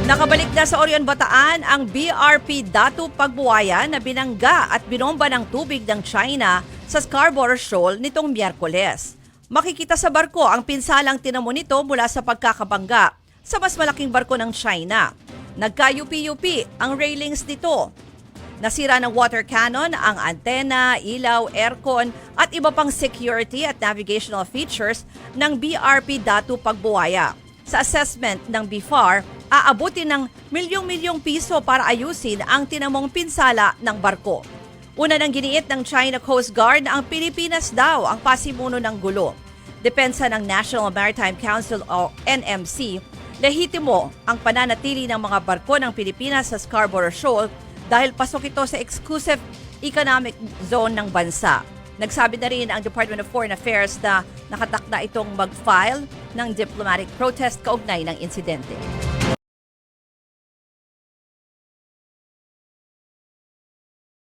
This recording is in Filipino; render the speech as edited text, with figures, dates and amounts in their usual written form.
Nakabalik na sa Orion Bataan ang BRP Datu Pagbuwaya na binangga at binomba ng tubig ng China sa Scarborough Shoal nitong Miyerkules. Makikita sa barko ang pinsalang tinamo nito mula sa pagkakabangga sa mas malaking barko ng China. Nagka-UP-UP ang railings nito. Nasira ng water cannon ang antena, ilaw, aircon at iba pang security at navigational features ng BRP Datu Pagbuwaya. Sa assessment ng BFAR, aabutin ng milyong-milyong piso para ayusin ang tinamong pinsala ng barko. Una nang giniit ng China Coast Guard na ang Pilipinas daw ang pasimuno ng gulo. Depensa ng National Maritime Council o NMC, lehitimo ang pananatili ng mga barko ng Pilipinas sa Scarborough Shoal dahil pasok ito sa exclusive economic zone ng bansa. Nagsabi na rin ang Department of Foreign Affairs na nakatakda itong mag-file ng diplomatic protest kaugnay ng insidente.